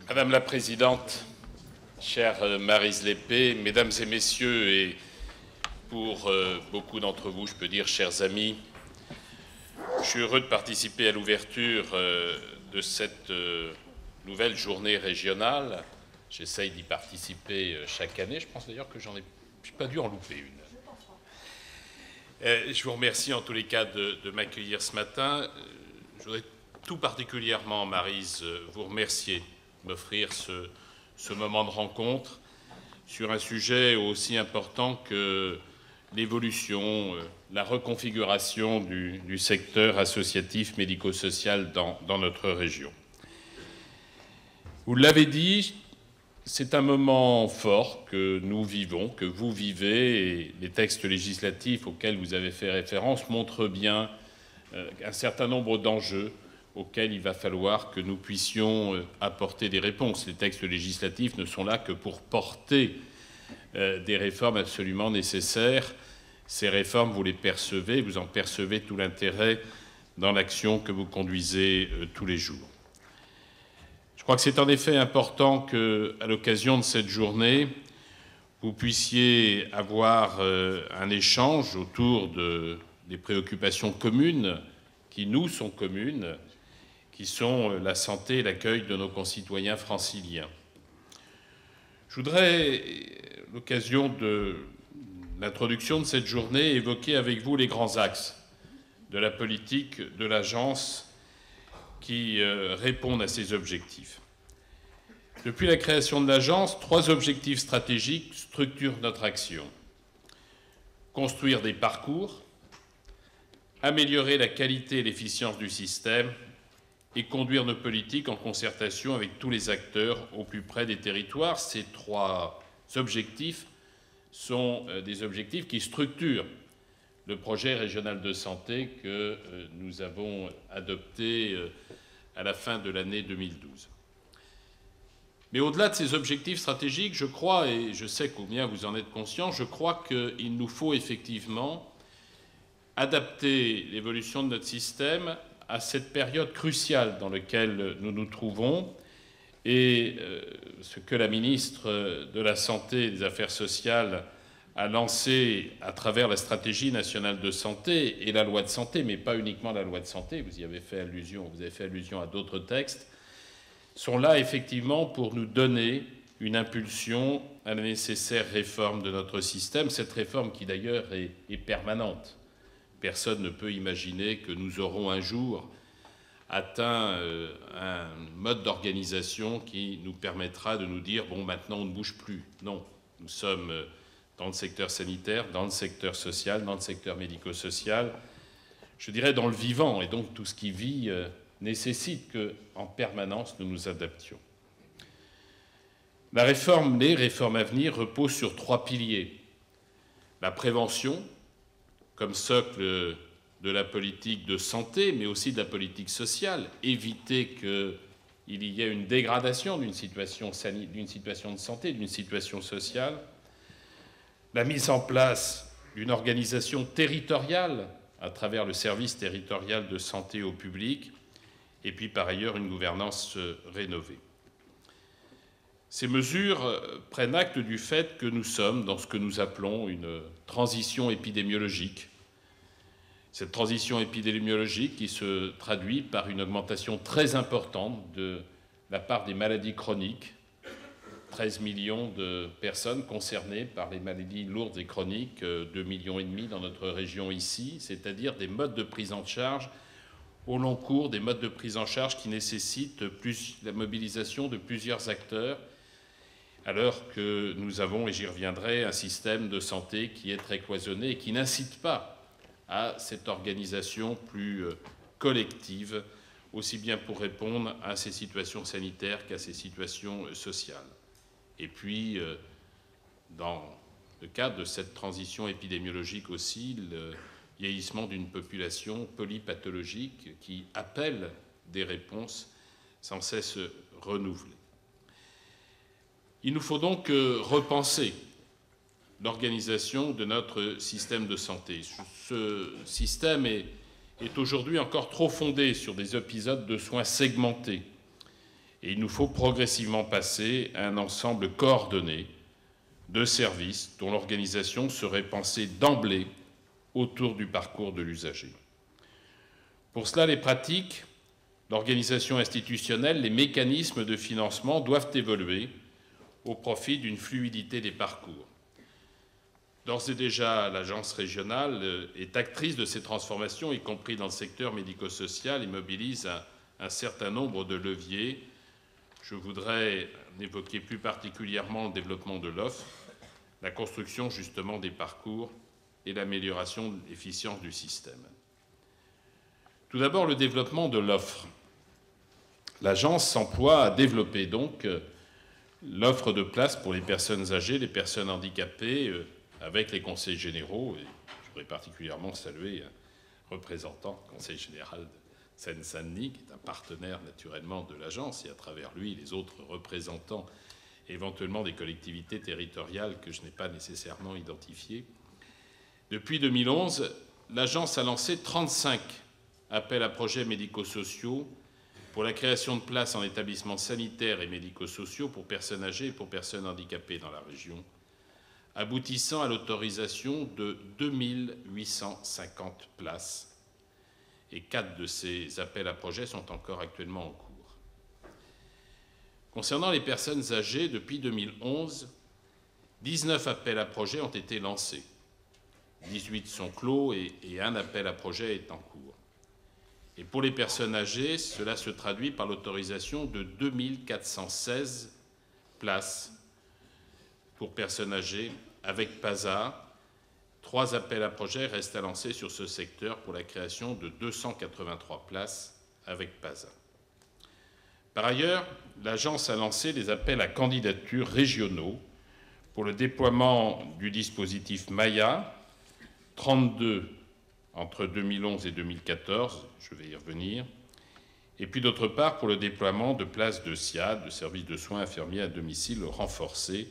Madame la Présidente, chère Maryse Lépée, Mesdames et Messieurs, et pour beaucoup d'entre vous, je peux dire chers amis, je suis heureux de participer à l'ouverture de cette nouvelle journée régionale. J'essaye d'y participer chaque année. Je pense d'ailleurs que je n'ai pas dû en louper une. Je vous remercie en tous les cas de m'accueillir ce matin. Je voudrais tout particulièrement, Maryse, vous remercier de m'offrir ce moment de rencontre sur un sujet aussi important que l'évolution, la reconfiguration du secteur associatif médico-social dans notre région. Vous l'avez dit, c'est un moment fort que nous vivons, que vous vivez, et les textes législatifs auxquels vous avez fait référence montrent bien un certain nombre d'enjeux auxquels il va falloir que nous puissions apporter des réponses. Les textes législatifs ne sont là que pour porter des réformes absolument nécessaires. Ces réformes, vous les percevez, vous en percevez tout l'intérêt dans l'action que vous conduisez tous les jours. Je crois que c'est en effet important qu'à l'occasion de cette journée, vous puissiez avoir un échange autour des préoccupations communes qui nous sont communes, qui sont la santé et l'accueil de nos concitoyens franciliens. Je voudrais, à l'occasion de l'introduction de cette journée, évoquer avec vous les grands axes de la politique de l'agence qui répondent à ces objectifs. Depuis la création de l'agence, 3 objectifs stratégiques structurent notre action. Construire des parcours, améliorer la qualité et l'efficience du système et conduire nos politiques en concertation avec tous les acteurs au plus près des territoires. Ces 3 objectifs sont des objectifs qui structurent le projet régional de santé que nous avons adopté à la fin de l'année 2012. Mais au-delà de ces objectifs stratégiques, je crois, et je sais combien vous en êtes conscient, je crois qu'il nous faut effectivement adapter l'évolution de notre système à cette période cruciale dans laquelle nous nous trouvons, et ce que la ministre de la Santé et des Affaires sociales a lancé à travers la stratégie nationale de santé et la loi de santé, mais pas uniquement la loi de santé, vous avez fait allusion à d'autres textes, sont là effectivement pour nous donner une impulsion à la nécessaire réforme de notre système, cette réforme qui d'ailleurs est permanente. Personne ne peut imaginer que nous aurons un jour atteint un mode d'organisation qui nous permettra de nous dire « bon, maintenant on ne bouge plus ». Non, nous sommes dans le secteur sanitaire, dans le secteur social, dans le secteur médico-social, je dirais dans le vivant, et donc tout ce qui vit nécessite qu'en permanence nous nous adaptions. Les réformes à venir reposent sur 3 piliers. La prévention, comme socle de la politique de santé, mais aussi de la politique sociale, éviter qu'il y ait une dégradation d'une situation de santé, d'une situation sociale. La mise en place d'une organisation territoriale à travers le service territorial de santé au public, et puis par ailleurs une gouvernance rénovée. Ces mesures prennent acte du fait que nous sommes dans ce que nous appelons une transition épidémiologique. Cette transition épidémiologique qui se traduit par une augmentation très importante de la part des maladies chroniques, 13 millions de personnes concernées par les maladies lourdes et chroniques, 2,5 millions dans notre région ici, c'est-à-dire des modes de prise en charge au long cours, des modes de prise en charge qui nécessitent la mobilisation de plusieurs acteurs, alors que nous avons, et j'y reviendrai, un système de santé qui est très cloisonné et qui n'incite pas à cette organisation plus collective, aussi bien pour répondre à ces situations sanitaires qu'à ces situations sociales. Et puis, dans le cadre de cette transition épidémiologique aussi, le vieillissement d'une population polypathologique qui appelle des réponses sans cesse renouvelées. Il nous faut donc repenser l'organisation de notre système de santé. Ce système est aujourd'hui encore trop fondé sur des épisodes de soins segmentés Et il nous faut progressivement passer à un ensemble coordonné de services dont l'organisation serait pensée d'emblée autour du parcours de l'usager. Pour cela, les pratiques, l'organisation institutionnelle, les mécanismes de financement doivent évoluer au profit d'une fluidité des parcours. D'ores et déjà, l'agence régionale est actrice de ces transformations, y compris dans le secteur médico-social, et mobilise un certain nombre de leviers. Je voudrais évoquer plus particulièrement le développement de l'offre, la construction justement des parcours et l'amélioration de l'efficience du système. Tout d'abord, le développement de l'offre. L'agence s'emploie à développer donc l'offre de places pour les personnes âgées, les personnes handicapées, avec les conseils généraux. Et je voudrais particulièrement saluer un représentant du Conseil général de Seine-Saint-Denis, qui est un partenaire naturellement de l'agence, et à travers lui, les autres représentants, éventuellement des collectivités territoriales que je n'ai pas nécessairement identifiées. Depuis 2011, l'agence a lancé 35 appels à projets médico-sociaux pour la création de places en établissements sanitaires et médico-sociaux pour personnes âgées et pour personnes handicapées dans la région, aboutissant à l'autorisation de 2850 places. Et 4 de ces appels à projets sont encore actuellement en cours. Concernant les personnes âgées, depuis 2011, 19 appels à projets ont été lancés. 18 sont clos et un appel à projet est en cours. Et pour les personnes âgées, cela se traduit par l'autorisation de 2416 places pour personnes âgées avec PASA. 3 appels à projets restent à lancer sur ce secteur pour la création de 283 places avec PASA. Par ailleurs, l'agence a lancé des appels à candidatures régionaux pour le déploiement du dispositif Maya, 32 entre 2011 et 2014, je vais y revenir, et puis d'autre part pour le déploiement de places de SIAD, de services de soins infirmiers à domicile renforcés.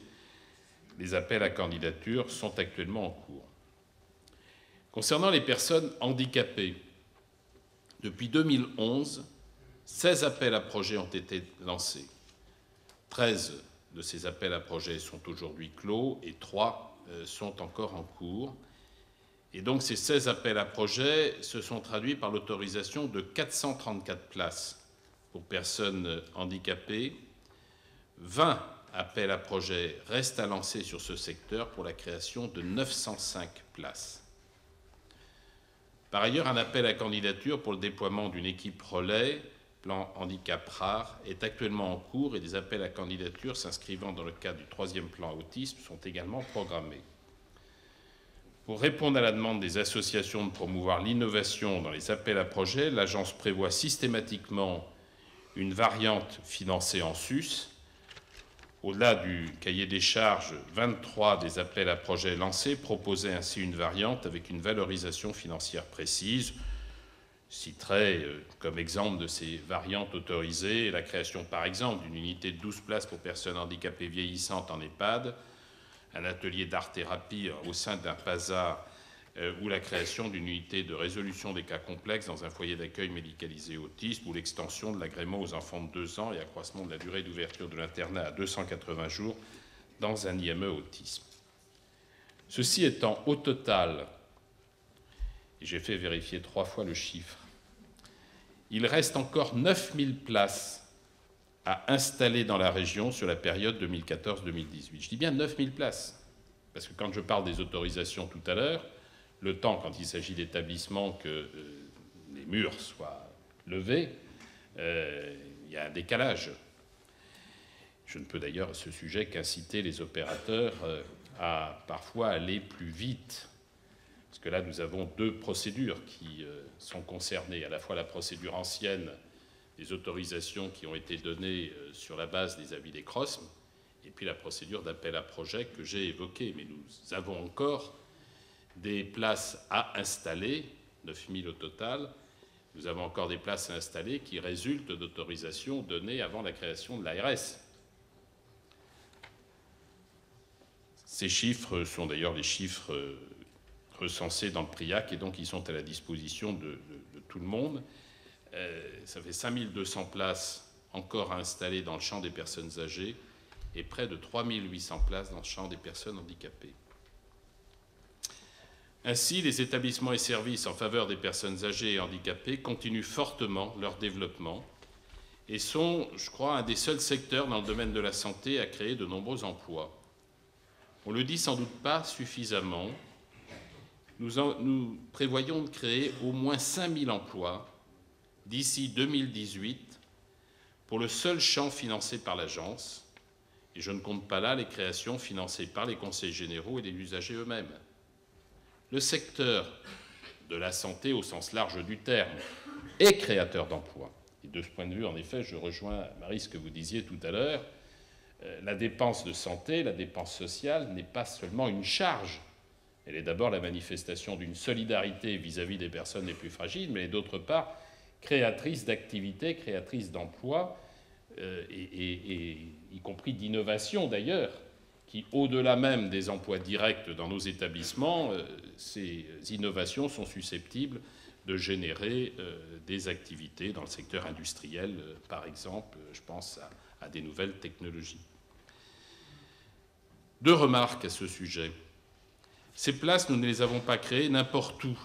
Les appels à candidature sont actuellement en cours. Concernant les personnes handicapées, depuis 2011, 16 appels à projets ont été lancés. 13 de ces appels à projets sont aujourd'hui clos et 3 sont encore en cours. Et donc ces 16 appels à projets se sont traduits par l'autorisation de 434 places pour personnes handicapées. 20 appels à projets restent à lancer sur ce secteur pour la création de 905 places. Par ailleurs, un appel à candidature pour le déploiement d'une équipe relais, plan handicap rare, est actuellement en cours et des appels à candidature s'inscrivant dans le cadre du 3e plan autisme sont également programmés. Pour répondre à la demande des associations de promouvoir l'innovation dans les appels à projets, l'agence prévoit systématiquement une variante financée en sus. Au-delà du cahier des charges, 23 des appels à projets lancés proposaient ainsi une variante avec une valorisation financière précise. Je citerai comme exemple de ces variantes autorisées la création par exemple d'une unité de 12 places pour personnes handicapées vieillissantes en EHPAD, un atelier d'art-thérapie au sein d'un PASA ou la création d'une unité de résolution des cas complexes dans un foyer d'accueil médicalisé autisme ou l'extension de l'agrément aux enfants de 2 ans et accroissement de la durée d'ouverture de l'internat à 280 jours dans un IME autisme. Ceci étant, au total, et j'ai fait vérifier 3 fois le chiffre, il reste encore 9000 places à installer dans la région sur la période 2014-2018. Je dis bien 9000 places, parce que quand je parle des autorisations tout à l'heure, le temps, quand il s'agit d'établissements, que les murs soient levés, il y a un décalage. Je ne peux d'ailleurs à ce sujet qu'inciter les opérateurs à parfois aller plus vite, parce que là nous avons 2 procédures qui sont concernées, à la fois la procédure ancienne des autorisations qui ont été données sur la base des avis des CROSM, et puis la procédure d'appel à projet que j'ai évoquée. Mais nous avons encore des places à installer, 9000 au total. Nous avons encore des places à installer qui résultent d'autorisations données avant la création de l'ARS. Ces chiffres sont d'ailleurs les chiffres recensés dans le PRIAC et donc ils sont à la disposition de tout le monde. Ça fait 5200 places encore à installer dans le champ des personnes âgées et près de 3800 places dans le champ des personnes handicapées. Ainsi, les établissements et services en faveur des personnes âgées et handicapées continuent fortement leur développement et sont, je crois, un des seuls secteurs dans le domaine de la santé à créer de nombreux emplois. On ne le dit sans doute pas suffisamment. Nous prévoyons de créer au moins 5000 emplois d'ici 2018 pour le seul champ financé par l'agence, et je ne compte pas là les créations financées par les conseils généraux et les usagers eux-mêmes. Le secteur de la santé, au sens large du terme, est créateur d'emplois. Et de ce point de vue, en effet, je rejoins, Marie, ce que vous disiez tout à l'heure, la dépense de santé, la dépense sociale n'est pas seulement une charge. Elle est d'abord la manifestation d'une solidarité vis-à-vis des personnes les plus fragiles, mais d'autre part, créatrice d'activités, créatrice d'emplois, y compris d'innovation d'ailleurs, qui, au-delà même des emplois directs dans nos établissements, ces innovations sont susceptibles de générer des activités dans le secteur industriel, par exemple, je pense à des nouvelles technologies. 2 remarques à ce sujet. Ces places, nous ne les avons pas créées n'importe où,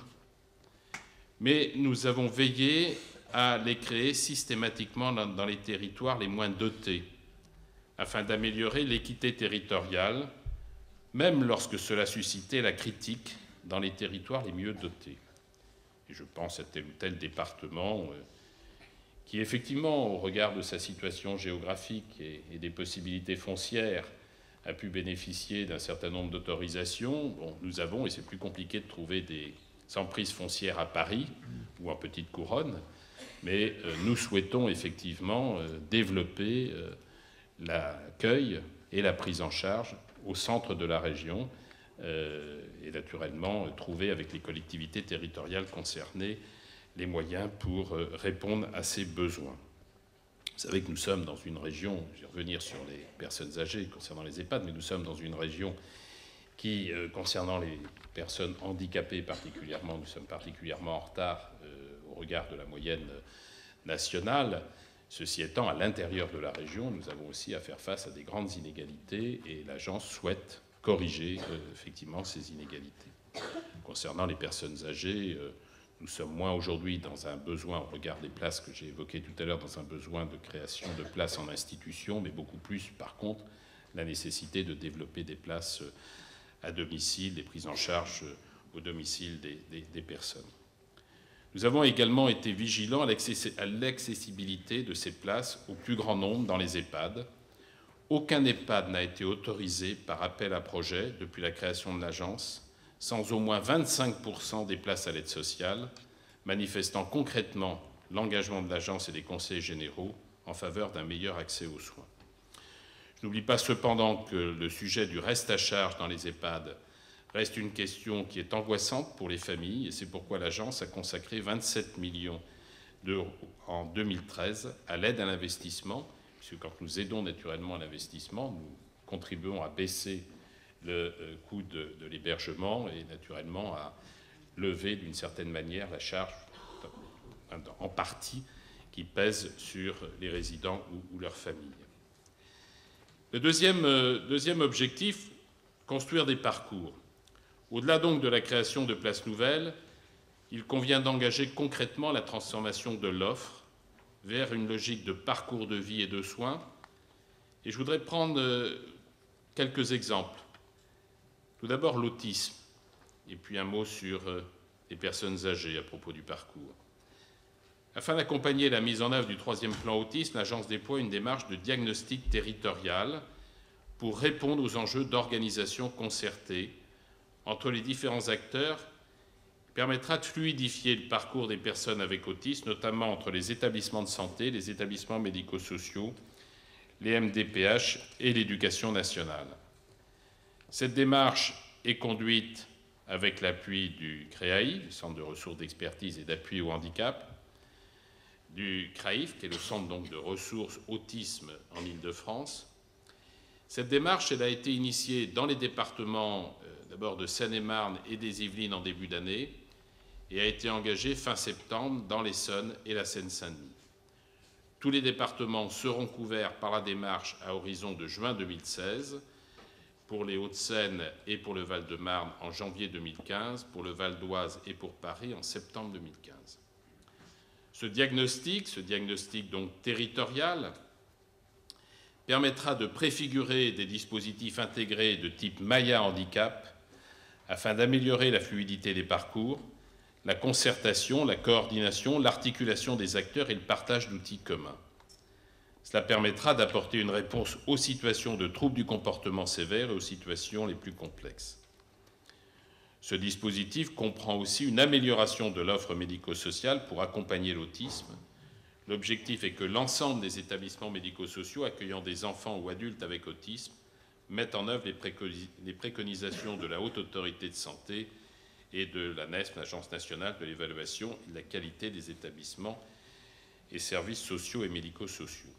mais nous avons veillé à les créer systématiquement dans les territoires les moins dotés, afin d'améliorer l'équité territoriale, même lorsque cela suscitait la critique dans les territoires les mieux dotés. Et je pense à tel ou tel département qui, effectivement, au regard de sa situation géographique et des possibilités foncières, a pu bénéficier d'un certain nombre d'autorisations. Bon, nous avons, et c'est plus compliqué de trouver des emprises foncières à Paris ou en petite couronne, mais nous souhaitons effectivement développer l'accueil et la prise en charge au centre de la région et naturellement trouver avec les collectivités territoriales concernées les moyens pour répondre à ces besoins. Vous savez que nous sommes dans une région, je vais revenir sur les personnes âgées concernant les EHPAD, mais nous sommes dans une région qui, concernant les personnes handicapées particulièrement, nous sommes particulièrement en retard au regard de la moyenne nationale. Ceci étant, à l'intérieur de la région, nous avons aussi à faire face à des grandes inégalités et l'agence souhaite corriger effectivement ces inégalités. Concernant les personnes âgées, nous sommes moins aujourd'hui dans un besoin, au regard des places que j'ai évoquées tout à l'heure, dans un besoin de création de places en institution, mais beaucoup plus, par contre, la nécessité de développer des places à domicile, des prises en charge au domicile des personnes. Nous avons également été vigilants à l'accessibilité de ces places au plus grand nombre dans les EHPAD. Aucun EHPAD n'a été autorisé par appel à projet depuis la création de l'agence sans au moins 25% des places à l'aide sociale, manifestant concrètement l'engagement de l'agence et des conseils généraux en faveur d'un meilleur accès aux soins. Je n'oublie pas cependant que le sujet du reste à charge dans les EHPAD reste une question qui est angoissante pour les familles, et c'est pourquoi l'agence a consacré 27 millions d'euros en 2013 à l'aide à l'investissement, puisque quand nous aidons naturellement à l'investissement, nous contribuons à baisser le coût de l'hébergement et naturellement à lever d'une certaine manière la charge en partie qui pèse sur les résidents ou leurs familles. Le deuxième objectif, construire des parcours. Au-delà donc de la création de places nouvelles, il convient d'engager concrètement la transformation de l'offre vers une logique de parcours de vie et de soins. Et je voudrais prendre quelques exemples. Tout d'abord, l'autisme, et puis un mot sur les personnes âgées à propos du parcours. Afin d'accompagner la mise en œuvre du 3e plan autisme, l'agence déploie une démarche de diagnostic territorial pour répondre aux enjeux d'organisation concertée entre les différents acteurs, qui permettra de fluidifier le parcours des personnes avec autisme, notamment entre les établissements de santé, les établissements médico-sociaux, les MDPH et l'éducation nationale. Cette démarche est conduite avec l'appui du CREAI, le Centre de ressources d'expertise et d'appui au handicap, du CRAIF, qui est le Centre donc, de ressources autisme en Île-de-France. Cette démarche, elle a été initiée dans les départements d'abord de Seine-et-Marne et des Yvelines en début d'année et a été engagée fin septembre dans l'Essonne et la Seine-Saint-Denis. Tous les départements seront couverts par la démarche à horizon de juin 2016, pour les Hauts-de-Seine et pour le Val-de-Marne en janvier 2015, pour le Val d'Oise et pour Paris en septembre 2015. Ce diagnostic donc territorial, permettra de préfigurer des dispositifs intégrés de type Maya handicap afin d'améliorer la fluidité des parcours, la concertation, la coordination, l'articulation des acteurs et le partage d'outils communs. Cela permettra d'apporter une réponse aux situations de troubles du comportement sévère et aux situations les plus complexes. Ce dispositif comprend aussi une amélioration de l'offre médico-sociale pour accompagner l'autisme. L'objectif est que l'ensemble des établissements médico-sociaux accueillant des enfants ou adultes avec autisme mettent en œuvre les préconisations de la Haute Autorité de Santé et de l'ANESM, l'Agence nationale de l'évaluation et de la qualité des établissements et services sociaux et médico-sociaux.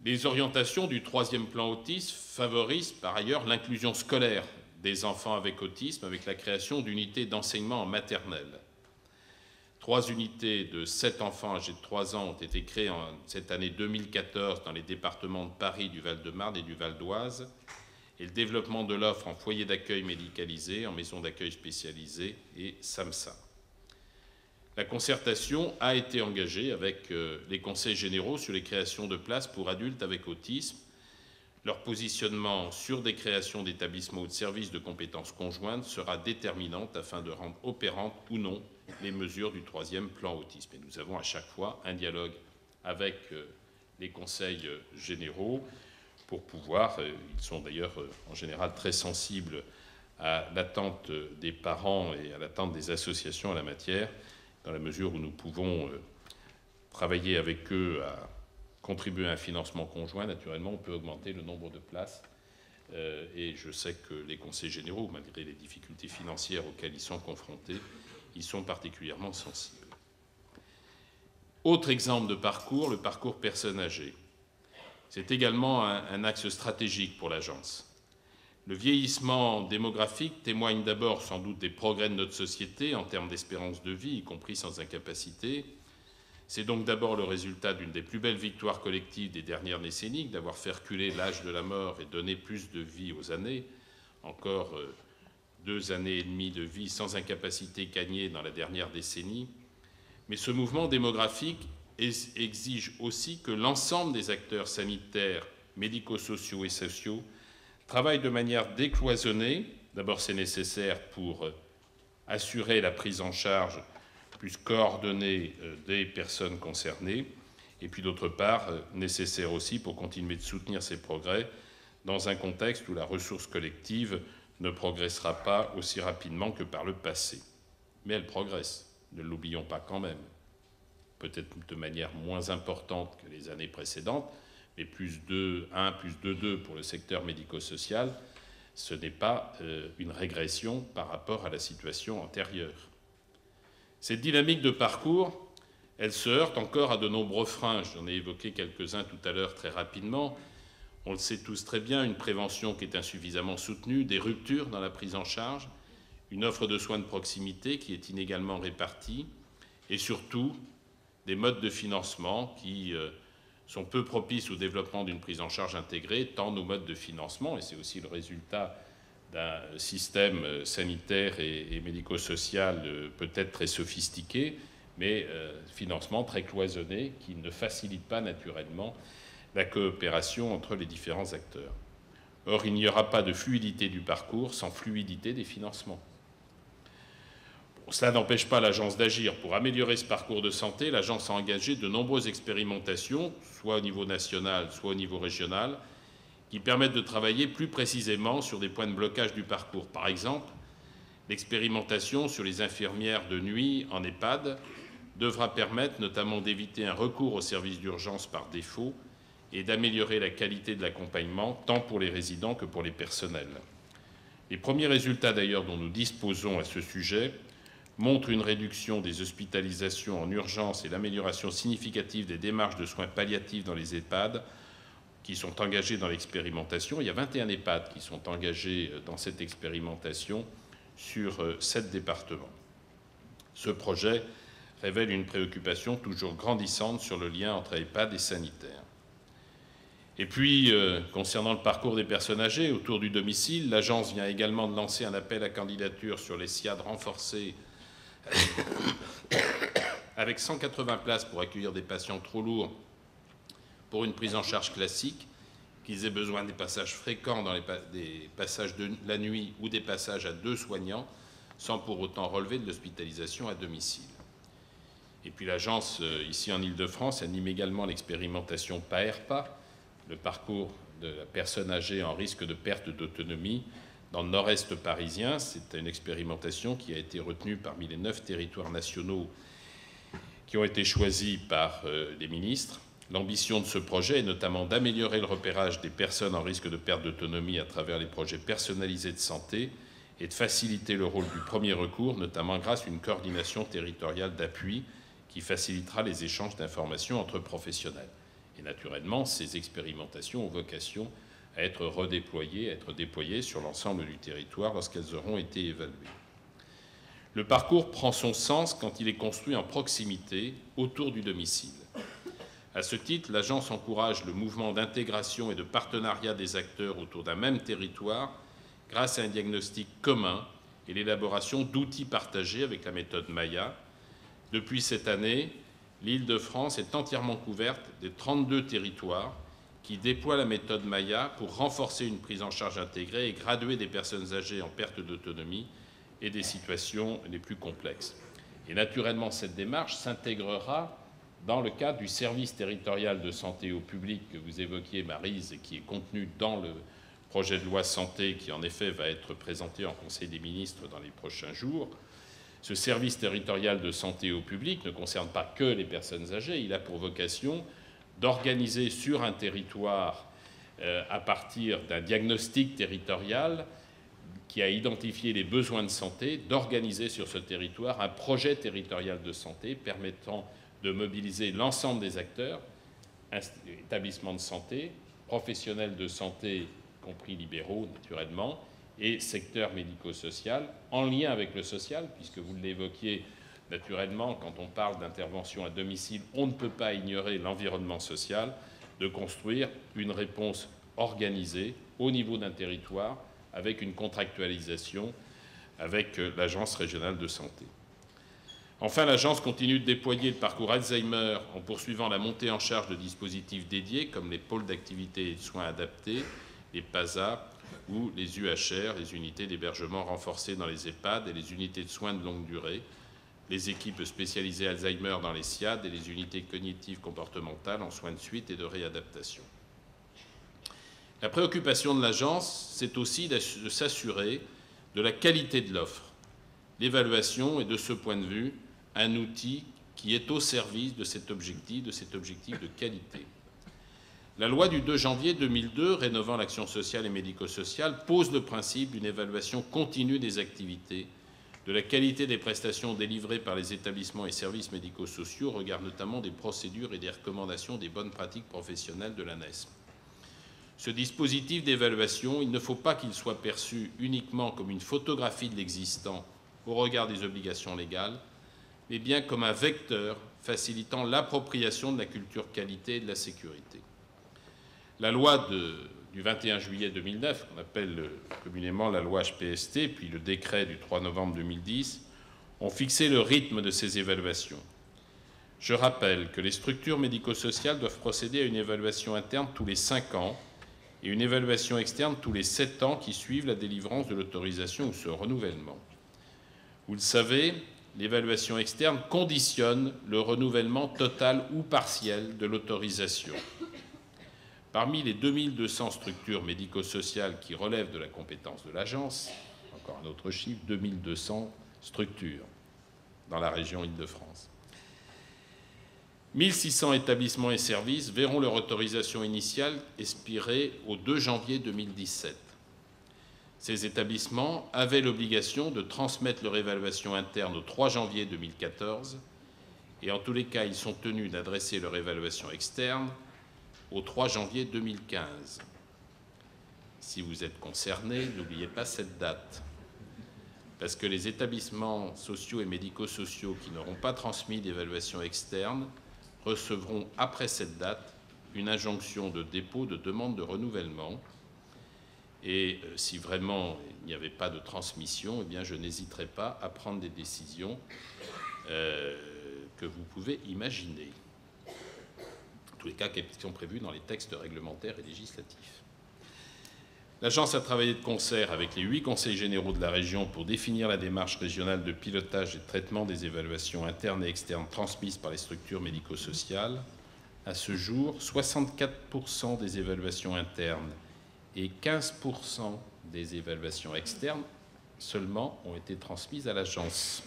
Les orientations du troisième plan autisme favorisent par ailleurs l'inclusion scolaire des enfants avec autisme avec la création d'unités d'enseignement en maternelle. 3 unités de 7 enfants âgés de 3 ans ont été créées en cette année 2014 dans les départements de Paris, du Val-de-Marne et du Val d'Oise, et le développement de l'offre en foyer d'accueil médicalisé, en maison d'accueil spécialisée et SAMSA. La concertation a été engagée avec les conseils généraux sur les créations de places pour adultes avec autisme. Leur positionnement sur des créations d'établissements ou de services de compétences conjointes sera déterminante afin de rendre opérantes ou non les mesures du troisième plan autisme. Et nous avons à chaque fois un dialogue avec les conseils généraux pour pouvoir, ils sont d'ailleurs en général très sensibles à l'attente des parents et à l'attente des associations en la matière, dans la mesure où nous pouvons travailler avec eux à contribuer à un financement conjoint. Naturellement, on peut augmenter le nombre de places. Et je sais que les conseils généraux, malgré les difficultés financières auxquelles ils sont confrontés, ils sont particulièrement sensibles. Autre exemple de parcours, le parcours personnes âgées. C'est également un axe stratégique pour l'agence. Le vieillissement démographique témoigne d'abord sans doute des progrès de notre société en termes d'espérance de vie, y compris sans incapacité. C'est donc d'abord le résultat d'une des plus belles victoires collectives des dernières décennies, d'avoir fait reculer l'âge de la mort et donner plus de vie aux années. Encore 2 années et demie de vie sans incapacité gagnée dans la dernière décennie. Mais ce mouvement démographique exige aussi que l'ensemble des acteurs sanitaires, médico-sociaux et sociaux travaillent de manière décloisonnée. D'abord, c'est nécessaire pour assurer la prise en charge plus coordonnée des personnes concernées, et puis d'autre part, nécessaire aussi pour continuer de soutenir ces progrès dans un contexte où la ressource collective ne progressera pas aussi rapidement que par le passé. Mais elle progresse, ne l'oublions pas quand même. Peut-être de manière moins importante que les années précédentes, mais plus 1, plus 2 pour le secteur médico-social, ce n'est pas une régression par rapport à la situation antérieure. Cette dynamique de parcours, elle se heurte encore à de nombreux freins. J'en ai évoqué quelques-uns tout à l'heure très rapidement. On le sait tous très bien, une prévention qui est insuffisamment soutenue, des ruptures dans la prise en charge, une offre de soins de proximité qui est inégalement répartie, et surtout des modes de financement qui sont peu propices au développement d'une prise en charge intégrée, tant nos modes de financement, et c'est aussi le résultat d'un système sanitaire et médico-social peut-être très sophistiqué, mais financement très cloisonné qui ne facilite pas naturellement la coopération entre les différents acteurs. Or, il n'y aura pas de fluidité du parcours sans fluidité des financements. Bon, cela n'empêche pas l'agence d'agir. Pour améliorer ce parcours de santé, l'agence a engagé de nombreuses expérimentations, soit au niveau national, soit au niveau régional, qui permettent de travailler plus précisément sur des points de blocage du parcours. Par exemple, l'expérimentation sur les infirmières de nuit en EHPAD devra permettre notamment d'éviter un recours aux services d'urgence par défaut et d'améliorer la qualité de l'accompagnement, tant pour les résidents que pour les personnels. Les premiers résultats d'ailleurs dont nous disposons à ce sujet montrent une réduction des hospitalisations en urgence et l'amélioration significative des démarches de soins palliatifs dans les EHPAD qui sont engagés dans l'expérimentation. Il y a 21 EHPAD qui sont engagés dans cette expérimentation sur 7 départements. Ce projet révèle une préoccupation toujours grandissante sur le lien entre EHPAD et sanitaire. Et puis, concernant le parcours des personnes âgées autour du domicile, l'agence vient également de lancer un appel à candidature sur les SIAD renforcés avec 180 places pour accueillir des patients trop lourds pour une prise en charge classique, qu'ils aient besoin des passages fréquents dans des passages de la nuit ou des passages à 2 soignants, sans pour autant relever de l'hospitalisation à domicile. Et puis l'agence, ici en Île-de-France, anime également l'expérimentation PAERPA, le parcours de la personne âgée en risque de perte d'autonomie dans le nord-est parisien. C'est une expérimentation qui a été retenue parmi les 9 territoires nationaux qui ont été choisis par les ministres. L'ambition de ce projet est notamment d'améliorer le repérage des personnes en risque de perte d'autonomie à travers les projets personnalisés de santé et de faciliter le rôle du premier recours, notamment grâce à une coordination territoriale d'appui qui facilitera les échanges d'informations entre professionnels. Et naturellement, ces expérimentations ont vocation à être redéployées, à être déployées sur l'ensemble du territoire lorsqu'elles auront été évaluées. Le parcours prend son sens quand il est construit en proximité autour du domicile. À ce titre, l'agence encourage le mouvement d'intégration et de partenariat des acteurs autour d'un même territoire grâce à un diagnostic commun et l'élaboration d'outils partagés avec la méthode Maya. Depuis cette année, l'Île-de-France est entièrement couverte des 32 territoires qui déploient la méthode Maya pour renforcer une prise en charge intégrée et graduer des personnes âgées en perte d'autonomie et des situations les plus complexes. Et naturellement, cette démarche s'intégrera dans le cadre du service territorial de santé au public que vous évoquiez, Maryse, et qui est contenu dans le projet de loi santé qui, en effet, va être présenté en Conseil des ministres dans les prochains jours. Ce service territorial de santé au public ne concerne pas que les personnes âgées. Il a pour vocation d'organiser sur un territoire, à partir d'un diagnostic territorial qui a identifié les besoins de santé, d'organiser sur ce territoire un projet territorial de santé permettant de mobiliser l'ensemble des acteurs, établissements de santé, professionnels de santé, y compris libéraux naturellement, et secteur médico-social, en lien avec le social, puisque vous l'évoquiez naturellement, quand on parle d'intervention à domicile, on ne peut pas ignorer l'environnement social, de construire une réponse organisée au niveau d'un territoire avec une contractualisation avec l'Agence régionale de santé. Enfin, l'agence continue de déployer le parcours Alzheimer en poursuivant la montée en charge de dispositifs dédiés comme les pôles d'activité et de soins adaptés, les PASA ou les UHR, les unités d'hébergement renforcées dans les EHPAD et les unités de soins de longue durée, les équipes spécialisées Alzheimer dans les SIAD et les unités cognitives comportementales en soins de suite et de réadaptation. La préoccupation de l'agence, c'est aussi de s'assurer de la qualité de l'offre. L'évaluation est, de ce point de vue, un outil qui est au service de cet objectif de qualité. La loi du 2 janvier 2002, rénovant l'action sociale et médico-sociale, pose le principe d'une évaluation continue des activités, de la qualité des prestations délivrées par les établissements et services médico-sociaux, au regard notamment des procédures et des recommandations des bonnes pratiques professionnelles de l'ANESM. Ce dispositif d'évaluation, il ne faut pas qu'il soit perçu uniquement comme une photographie de l'existant au regard des obligations légales, mais bien comme un vecteur facilitant l'appropriation de la culture qualité et de la sécurité. La loi du 21 juillet 2009, qu'on appelle communément la loi HPST, puis le décret du 3 novembre 2010, ont fixé le rythme de ces évaluations. Je rappelle que les structures médico-sociales doivent procéder à une évaluation interne tous les 5 ans et une évaluation externe tous les 7 ans qui suivent la délivrance de l'autorisation ou ce renouvellement. Vous le savez, l'évaluation externe conditionne le renouvellement total ou partiel de l'autorisation. Parmi les 2200 structures médico-sociales qui relèvent de la compétence de l'agence, encore un autre chiffre, 2200 structures dans la région Île-de-France. 1600 établissements et services verront leur autorisation initiale expirer au 2 janvier 2017. Ces établissements avaient l'obligation de transmettre leur évaluation interne au 3 janvier 2014 et en tous les cas, ils sont tenus d'adresser leur évaluation externe au 3 janvier 2015. Si vous êtes concerné, n'oubliez pas cette date. parce que les établissements sociaux et médico-sociaux qui n'auront pas transmis d'évaluation externe recevront, après cette date, une injonction de dépôt de demande de renouvellement. Et si vraiment il n'y avait pas de transmission, eh bien, je n'hésiterai pas à prendre des décisions que vous pouvez imaginer. En tous les cas, qui sont prévus dans les textes réglementaires et législatifs. L'Agence a travaillé de concert avec les 8 conseils généraux de la région pour définir la démarche régionale de pilotage et de traitement des évaluations internes et externes transmises par les structures médico-sociales. À ce jour, 64% des évaluations internes et 15% des évaluations externes seulement ont été transmises à l'Agence.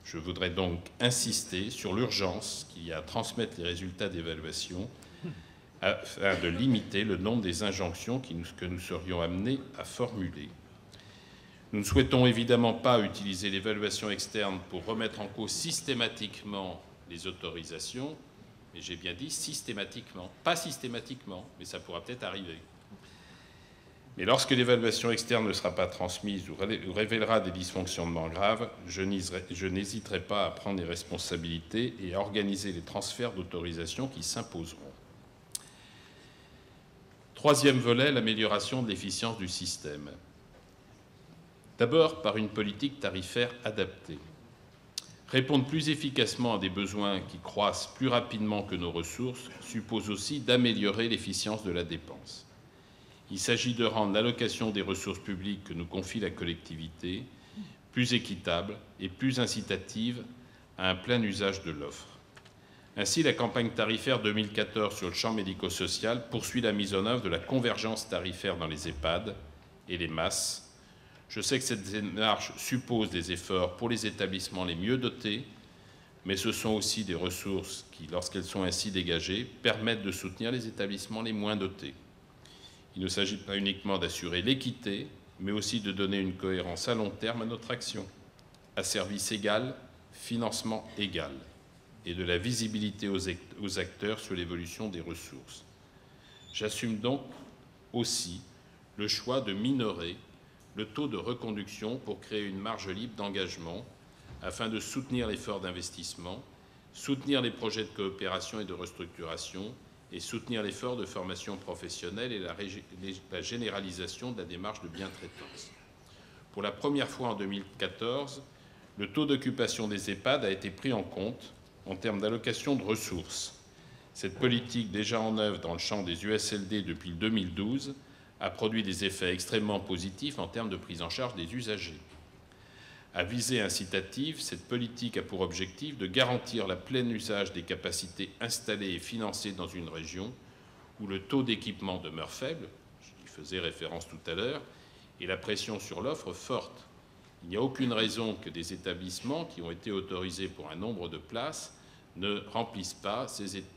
Je voudrais donc insister sur l'urgence qu'il y a à transmettre les résultats d'évaluation afin de limiter le nombre des injonctions que nous serions amenés à formuler. Nous ne souhaitons évidemment pas utiliser l'évaluation externe pour remettre en cause systématiquement les autorisations, mais j'ai bien dit systématiquement, pas systématiquement, mais ça pourra peut-être arriver. Mais lorsque l'évaluation externe ne sera pas transmise ou révélera des dysfonctionnements graves, je n'hésiterai pas à prendre les responsabilités et à organiser les transferts d'autorisation qui s'imposeront. Troisième volet, l'amélioration de l'efficience du système. D'abord, par une politique tarifaire adaptée. Répondre plus efficacement à des besoins qui croissent plus rapidement que nos ressources suppose aussi d'améliorer l'efficience de la dépense. Il s'agit de rendre l'allocation des ressources publiques que nous confie la collectivité plus équitable et plus incitative à un plein usage de l'offre. Ainsi, la campagne tarifaire 2014 sur le champ médico-social poursuit la mise en œuvre de la convergence tarifaire dans les EHPAD et les MAS. Je sais que cette démarche suppose des efforts pour les établissements les mieux dotés, mais ce sont aussi des ressources qui, lorsqu'elles sont ainsi dégagées, permettent de soutenir les établissements les moins dotés. Il ne s'agit pas uniquement d'assurer l'équité, mais aussi de donner une cohérence à long terme à notre action, à service égal, financement égal, et de la visibilité aux acteurs sur l'évolution des ressources. J'assume donc aussi le choix de minorer le taux de reconduction pour créer une marge libre d'engagement afin de soutenir l'effort d'investissement, soutenir les projets de coopération et de restructuration et soutenir l'effort de formation professionnelle et la généralisation de la démarche de bientraitance. Pour la première fois en 2014, le taux d'occupation des EHPAD a été pris en compte en termes d'allocation de ressources. Cette politique, déjà en œuvre dans le champ des USLD depuis 2012, a produit des effets extrêmement positifs en termes de prise en charge des usagers. À visée incitative, cette politique a pour objectif de garantir le plein usage des capacités installées et financées dans une région où le taux d'équipement demeure faible, j'y faisais référence tout à l'heure, et la pression sur l'offre forte. Il n'y a aucune raison que des établissements qui ont été autorisés pour un nombre de places ne remplissent pas ces établissements.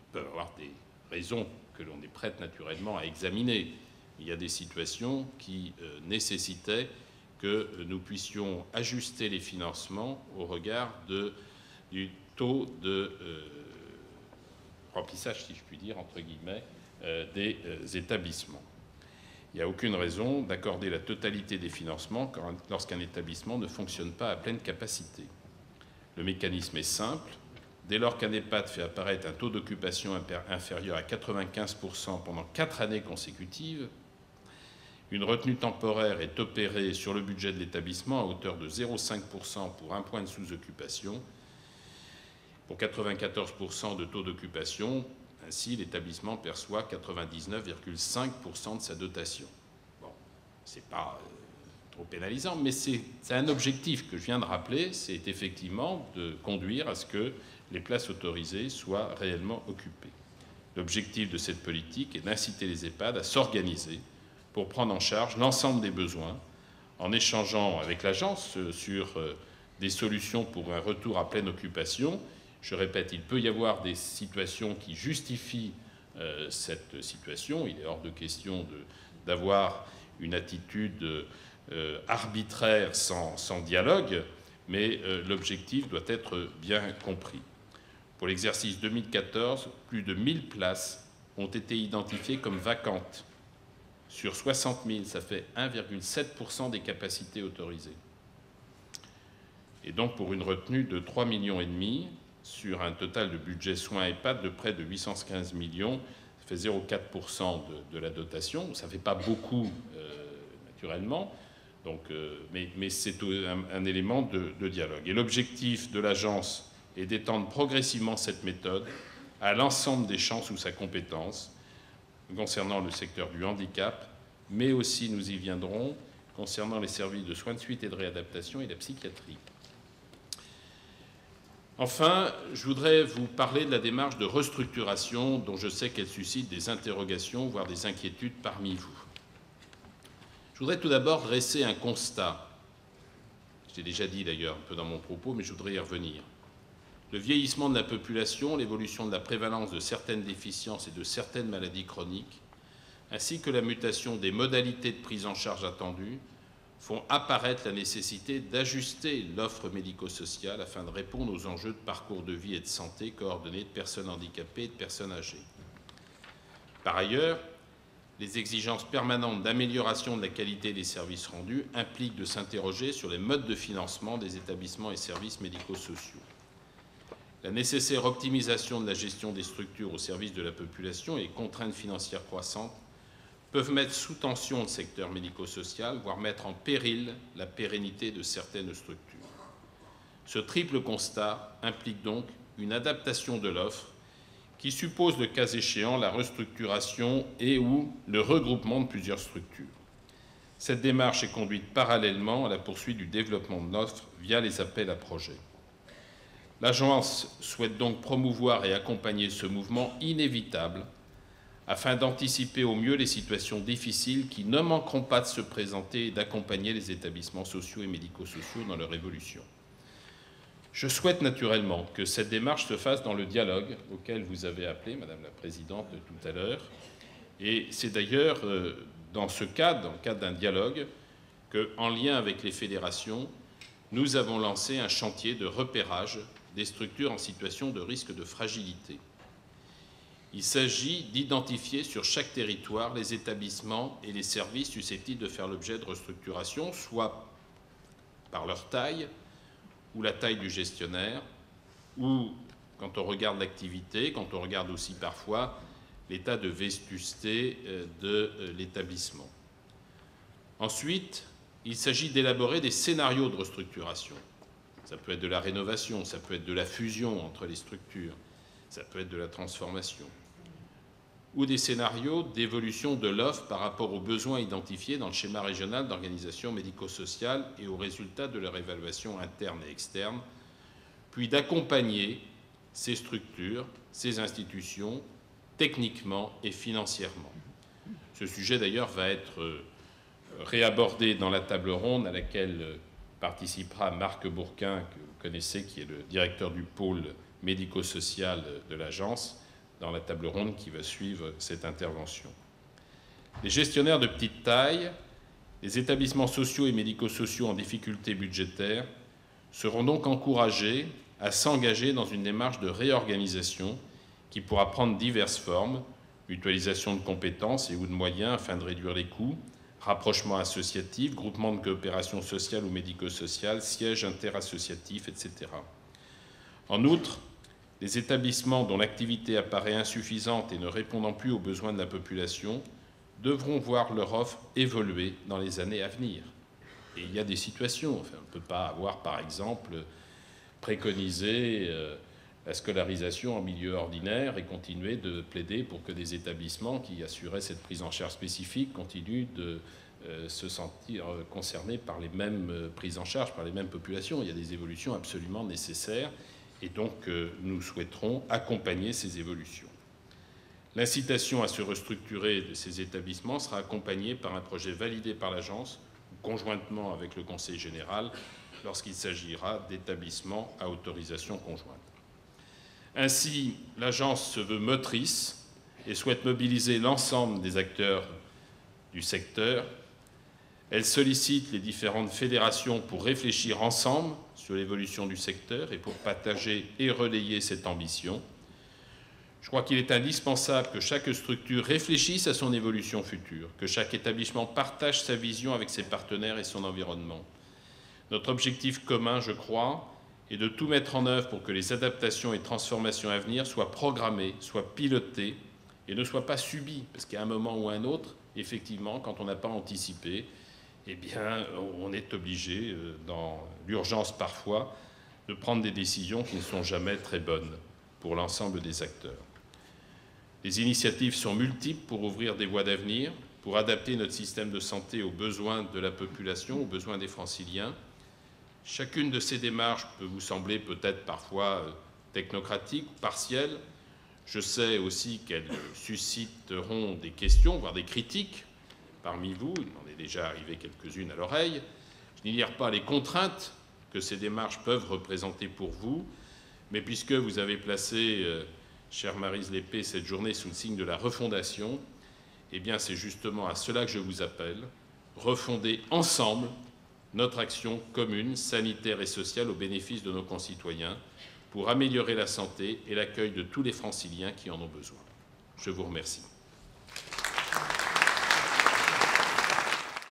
Il peut y avoir des raisons que l'on est prête naturellement à examiner. Il y a des situations qui nécessitaient que nous puissions ajuster les financements au regard du taux de remplissage, si je puis dire, entre guillemets, des établissements. Il n'y a aucune raison d'accorder la totalité des financements lorsqu'un établissement ne fonctionne pas à pleine capacité. Le mécanisme est simple. Dès lors qu'un EHPAD fait apparaître un taux d'occupation inférieur à 95% pendant 4 années consécutives, une retenue temporaire est opérée sur le budget de l'établissement à hauteur de 0,5% pour 1 point de sous-occupation. Pour 94% de taux d'occupation, ainsi l'établissement perçoit 99,5% de sa dotation. Bon, c'est pas trop pénalisant, mais c'est un objectif que je viens de rappeler, c'est effectivement de conduire à ce que les places autorisées soient réellement occupées. L'objectif de cette politique est d'inciter les EHPAD à s'organiser pour prendre en charge l'ensemble des besoins en échangeant avec l'agence sur des solutions pour un retour à pleine occupation. Je répète, il peut y avoir des situations qui justifient cette situation. Il est hors de question d'avoir une attitude arbitraire sans dialogue, mais l'objectif doit être bien compris. Pour l'exercice 2014, plus de 1000 places ont été identifiées comme vacantes. Sur 60 000, ça fait 1,7% des capacités autorisées. et donc pour une retenue de 3,5 millions sur un total de budget soins EHPAD de près de 815 millions. Ça fait 0,4% de la dotation. Ça ne fait pas beaucoup, naturellement, donc, mais c'est un élément de dialogue. Et l'objectif de l'agence est d'étendre progressivement cette méthode à l'ensemble des champs sous sa compétence, concernant le secteur du handicap, mais aussi, nous y viendrons, concernant les services de soins de suite et de réadaptation et la psychiatrie. Enfin, je voudrais vous parler de la démarche de restructuration dont je sais qu'elle suscite des interrogations, voire des inquiétudes parmi vous. Je voudrais tout d'abord dresser un constat. Je l'ai déjà dit d'ailleurs un peu dans mon propos, mais je voudrais y revenir. Le vieillissement de la population, l'évolution de la prévalence de certaines déficiences et de certaines maladies chroniques, ainsi que la mutation des modalités de prise en charge attendues, font apparaître la nécessité d'ajuster l'offre médico-sociale afin de répondre aux enjeux de parcours de vie et de santé coordonnés de personnes handicapées et de personnes âgées. Par ailleurs, les exigences permanentes d'amélioration de la qualité des services rendus impliquent de s'interroger sur les modes de financement des établissements et services médico-sociaux. La nécessaire optimisation de la gestion des structures au service de la population et les contraintes financières croissantes peuvent mettre sous tension le secteur médico-social, voire mettre en péril la pérennité de certaines structures. Ce triple constat implique donc une adaptation de l'offre qui suppose, le cas échéant, la restructuration et ou le regroupement de plusieurs structures. Cette démarche est conduite parallèlement à la poursuite du développement de l'offre via les appels à projets. L'agence souhaite donc promouvoir et accompagner ce mouvement inévitable afin d'anticiper au mieux les situations difficiles qui ne manqueront pas de se présenter et d'accompagner les établissements sociaux et médico-sociaux dans leur évolution. Je souhaite naturellement que cette démarche se fasse dans le dialogue auquel vous avez appelé, Madame la Présidente, tout à l'heure. Et c'est d'ailleurs dans ce cadre, dans le cadre d'un dialogue, qu'en lien avec les fédérations, nous avons lancé un chantier de repérage des structures en situation de risque de fragilité. Il s'agit d'identifier sur chaque territoire les établissements et les services susceptibles de faire l'objet de restructuration, soit par leur taille, ou la taille du gestionnaire, ou quand on regarde l'activité, quand on regarde aussi parfois l'état de vétusté de l'établissement. Ensuite, il s'agit d'élaborer des scénarios de restructuration. Ça peut être de la rénovation, ça peut être de la fusion entre les structures, ça peut être de la transformation, ou des scénarios d'évolution de l'offre par rapport aux besoins identifiés dans le schéma régional d'organisation médico-sociale et aux résultats de leur évaluation interne et externe, puis d'accompagner ces structures, ces institutions, techniquement et financièrement. Ce sujet, d'ailleurs, va être réabordé dans la table ronde à laquelle participera Marc Bourquin, que vous connaissez, qui est le directeur du pôle médico-social de l'agence, dans la table ronde qui va suivre cette intervention. Les gestionnaires de petite taille, les établissements sociaux et médico-sociaux en difficulté budgétaire seront donc encouragés à s'engager dans une démarche de réorganisation qui pourra prendre diverses formes, mutualisation de compétences et ou de moyens afin de réduire les coûts, rapprochement associatif, groupement de coopération sociale ou médico-sociale, sièges interassociatifs, etc. En outre, les établissements dont l'activité apparaît insuffisante et ne répondant plus aux besoins de la population devront voir leur offre évoluer dans les années à venir. Et il y a des situations. Enfin, on ne peut pas avoir, par exemple, préconisé la scolarisation en milieu ordinaire et continuer de plaider pour que des établissements qui assuraient cette prise en charge spécifique continuent de se sentir concernés par les mêmes prises en charge, par les mêmes populations. Il y a des évolutions absolument nécessaires. Et donc, nous souhaiterons accompagner ces évolutions. L'incitation à se restructurer de ces établissements sera accompagnée par un projet validé par l'agence, conjointement avec le Conseil général, lorsqu'il s'agira d'établissements à autorisation conjointe. Ainsi, l'agence se veut motrice et souhaite mobiliser l'ensemble des acteurs du secteur. Elle sollicite les différentes fédérations pour réfléchir ensemble sur l'évolution du secteur et pour partager et relayer cette ambition. Je crois qu'il est indispensable que chaque structure réfléchisse à son évolution future, que chaque établissement partage sa vision avec ses partenaires et son environnement. Notre objectif commun, je crois, est de tout mettre en œuvre pour que les adaptations et transformations à venir soient programmées, soient pilotées et ne soient pas subies. Parce qu'à un moment ou à un autre, effectivement, quand on n'a pas anticipé, eh bien, on est obligé, dans l'urgence parfois, de prendre des décisions qui ne sont jamais très bonnes pour l'ensemble des acteurs. Les initiatives sont multiples pour ouvrir des voies d'avenir, pour adapter notre système de santé aux besoins de la population, aux besoins des Franciliens. Chacune de ces démarches peut vous sembler peut-être parfois technocratique, partielle. Je sais aussi qu'elles susciteront des questions, voire des critiques parmi vous. Il m'en est déjà arrivé quelques-unes à l'oreille. Je n'ignore pas les contraintes que ces démarches peuvent représenter pour vous, mais puisque vous avez placé, chère Maryse Lépée, cette journée sous le signe de la refondation, eh bien c'est justement à cela que je vous appelle, refonder ensemble notre action commune, sanitaire et sociale au bénéfice de nos concitoyens pour améliorer la santé et l'accueil de tous les Franciliens qui en ont besoin. Je vous remercie.